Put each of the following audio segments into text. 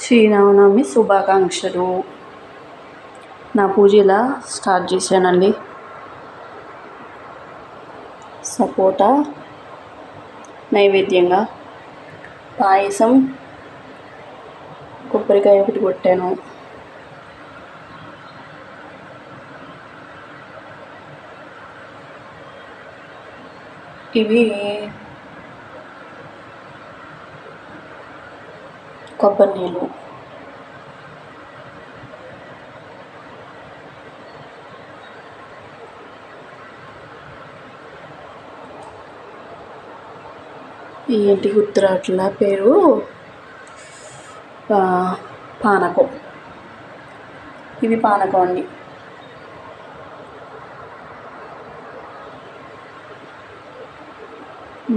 శ్రీరామనవమి శుభాకాంక్షలు. నా పూజ ఇలా స్టార్ట్ చేశానండి. సపోటా నైవేద్యంగా, పాయసం, కొబ్బరికాయ ఒకటి కొట్టాను. ఇవి కొబ్బరి నీళ్ళు. ఈ ఇంటికి గుర్తురాట్ల పేరు పానకం. ఇవి పానకం అండి.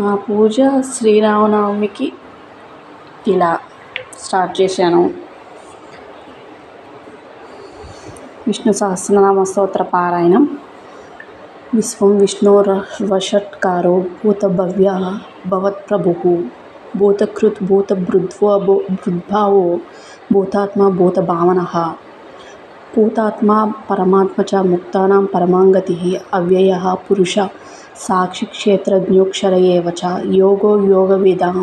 నా పూజ శ్రీరామనవమికి ఇలా స్టార్ట్ చేశాను. విష్ణు సహస్రనామ స్తోత్ర పారాయణం. విశ్వం విష్ణోర్వషట్కారో భూతభవ్య భవత్ప్రభుః భూతకృత్ భూతభృద్భావో భూతాత్మ భూతభావనః భూతాత్మ పరమాత్మ చ ముక్తానాం పరమాంగతిః అవ్యయః పురుషः సాక్షిక్షేత్రజ్ఞోక్షర ఏవ చ యోగో యోగవేదాం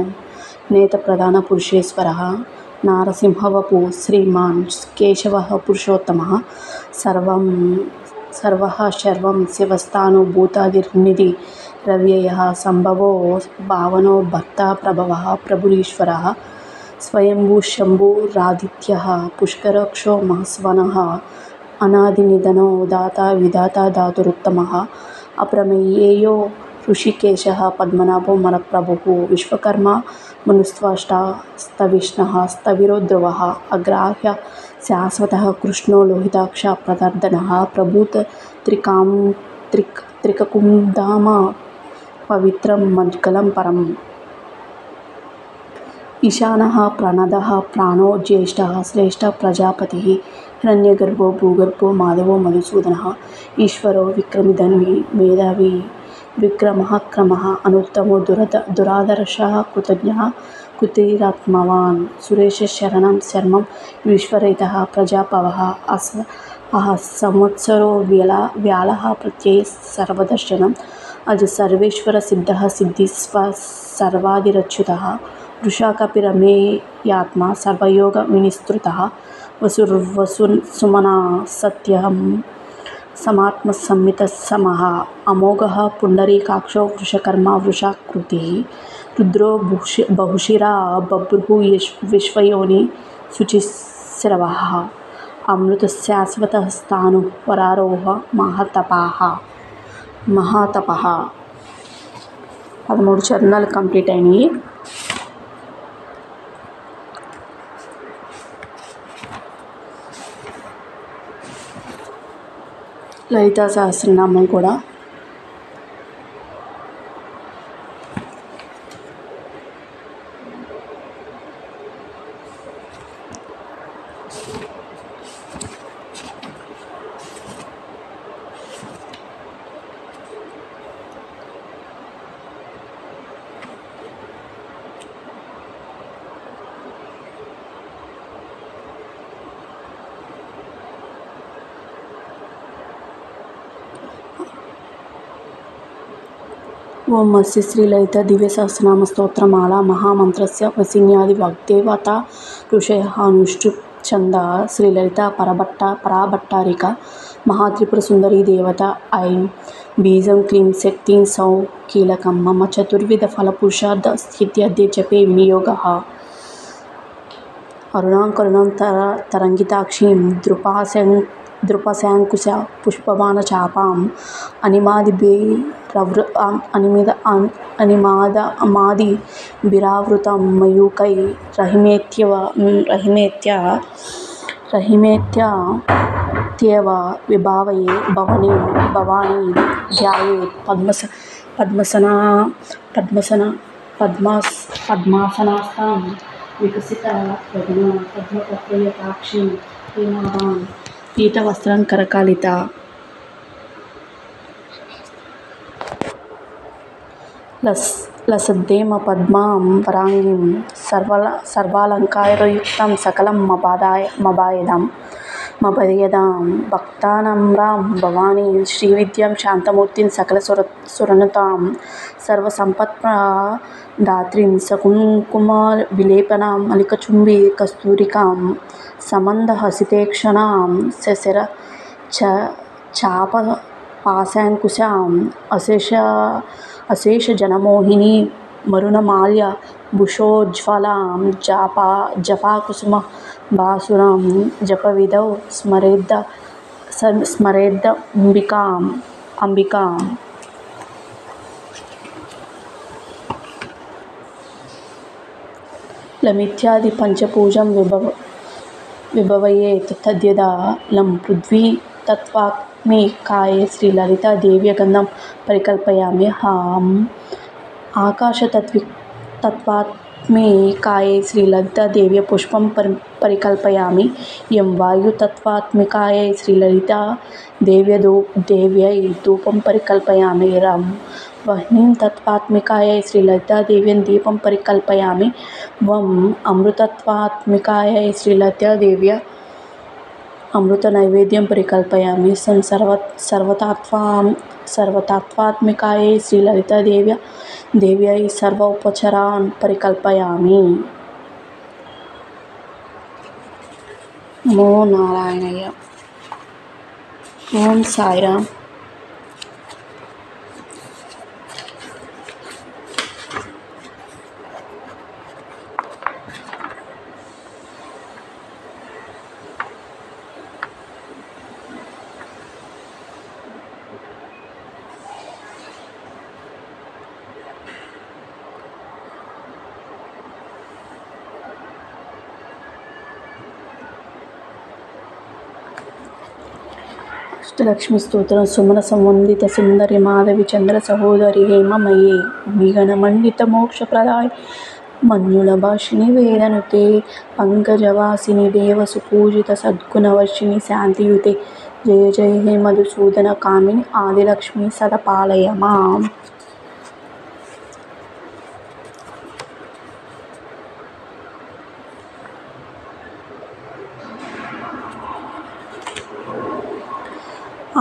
నేతప్రధాన పురుషేశ్వరः నారసింహవపు శ్రీమాన్ కేశవः పురుషోత్తమः సర్వః శర్వం శివస్థాణుభూతాదిర్నిధి రవ్యయః సంభవో భావనో భర్త ప్రభవः ప్రభురీశ్వరः స్వయంభూ శంభురాదిత్యः పుష్కరక్షో మహస్వనः అనాదినిధనో దాత విధాత ధాతురుత్తమः అప్రమేయో ఋషికేశः పద్మనాభో మలప్రభుః విశ్వకర్మ మనుస్త్వష్టా స్తవిష్ణుః స్థవిరో ధ్రువः అగ్రాహ్య శాశ్వతः కృష్ణో లోహితాక్ష ప్రదర్దనः ప్రభూత త్రికకుంధామ పవిత్రం మంగళం పరం ఈశానः ప్రణదः ప్రాణో జ్యేష్ఠः శ్రేష్ఠः ప్రజాపతిः హిరణ్యగర్భో భూగర్భో మాధవో మధుసూదనः ఈశ్వరో విక్రమిధన్వి మేధావి విక్రమः క్రమः అనుత్తమో దురాదర్శः కృతజ్ఞः కుటీరాత్మవాన్ సురేశశరణం శర్మం ఈశ్వరైతः ప్రజాపవः సంవత్సరో వ్యాళः ప్రత్యయ సర్వదర్శనం అజ సర్వేశ్వర సిద్ధः సిద్ధి సర్వాదిరచ్యుతः వృషాకపిరమేయాత్మ సర్వయోగ వినిస్తృతः వసుర్వసుసుమనా సత్యం సమాత్మసంమిత సమః అమోఘః పుండరీకాక్షో వృషకర్మ వృషాకృతిः రుద్రో బహుశిరా బభ్రుః విశ్వయోని శుచిశ్రవः అమృతశాశ్వతः స్థాణుః పరారోహ మహాతపః 13 చరణాలు కంప్లీట్ అయినాయి. లలితా సహస్రనామం కూడా ఓం అస్య శ్రీ లలిత దివ్య సహస్రనామ స్తోత్రమాల మహామంత్రస్య వసిన్యాది వాగ్దేవతా ఋషయః అనుష్ఠుప్ ఛంద శ్రీ లలిత పరాభట్టారిక మహాత్రిపుర సుందరీ దేవత ఐం బీజం క్లీం శక్తిం సౌ కీలకం మమ చతుర్విధ ఫలపురుషార్థ స్థిత్యద్య జపే వినియోగః అరుణాం కరుణాం తరంగితాక్షీం ద్రుపశాంకుశ పుష్పబాణ చాపాం అనిమాది బిరావృతం మయూకై రహిమేత్యవ విభావయే భవానీ ధ్యాయేత్ పద్మాసనాస్థాం వికసిత పద్మపత్రయతాక్షీం హేమాభాం పీతవస్త్రం కరకాలిత లసద్ధేమ పద్మాం వరాంగిం సర్వాలంకారయుక్తం సకలం మభయదాం భక్తానాం భవానీ శ్రీవిద్యాం శాంతమూర్తిం సకల సురనుతాం సర్వసంపత్ప్రదాత్రీం సకుంకుమ విలేపనాం మలికచుంబీ కస్తూరికాం సమందహసితేక్షణాం శశిర చాపపాశాంకుశాం అశేషజనమోహినీ మరుణమాల్య భూషోజ్వలాం జపాకుసుమభాసురాం జపవిధౌ స్మరేద్దంబికాం. లమిత్యాది పంచపూజం విభవయేత్ తద్యదా లం పృథ్వీ తత్వాత్మికాయై శ్రీలలితా దేవ్యై గంధం పరికల్పయామి. హాం ఆకాశతత్వాత్మికాయై శ్రీలలితా దేవ్యై పుష్పం పరికల్పయామి. యం వాయుతత్వాత్మికాయై శ్రీలలితా దేవ్యై ధూపం పరికల్పయామి. రం వహ్నిం తత్వాత్మికాయై శ్రీలలితా దేవ్యై దీపం పరికల్పయామి. వం అమృతత్వాత్మికాయై శ్రీలలితా దేవ్యై అమృత నైవేద్యం పరికల్పయామి. సం సర్వతత్వాత్మికాయై శ్రీలలితా దేవ్యై సర్వోపచారాన్ పరికల్పయామి. నమో నారాయణాయ. ఓం సాయిరామ్. అష్టలక్ష్మి స్తోత్రం. సుమన సంవందిత సుందరి మాధవి చంద్ర సహోదరి హేమమయీ విఘ్నమండిత మోక్షప్రదాయ మన్యుల భాషిణి వేదనుతే పంకజవాసిని దేవ సుపూజిత సద్గుణవర్షిణి శాంతియుతే జయ జయ హే మధుసూదన కామిని ఆదిలక్ష్మి సదా పాలయ మాం.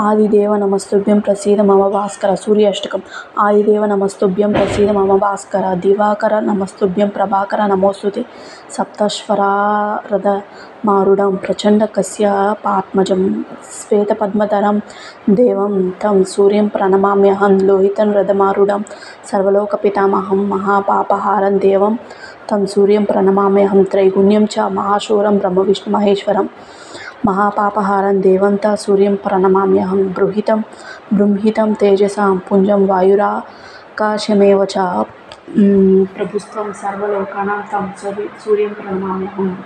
ఆదిదేవ నమస్తుభ్యం ప్రసీద మమ భాస్కర. సూర్యాష్టకం. ఆదిదేవ నమస్తుభ్యం ప్రసీద మమ భాస్కర. దివాకర నమస్తుభ్యం ప్రభాకర నమోస్తుతే. సప్తస్వరారథమారుఢం ప్రచండ కశ్యపాత్మజం శ్వేతపద్మధరం దేవం తం సూర్యం ప్రణమామ్యహం. లోహితం రథమారుఢం సర్వలోకపితామహం మహాపాపహారం దేవం తం సూర్యం ప్రణమామ్యహం. త్రైగుణ్యం చ మహాశూరం బ్రహ్మ విష్ణు మహేశ్వరం మహాపాపహారం దేవం తం సూర్యం ప్రణమామ్యహం. బృంహితం తేజసాం పుంజం వాయురాకాశమేవ చ ప్రభుత్వం సర్వలోకానాం తం సూర్యం ప్రణమామ్యహం.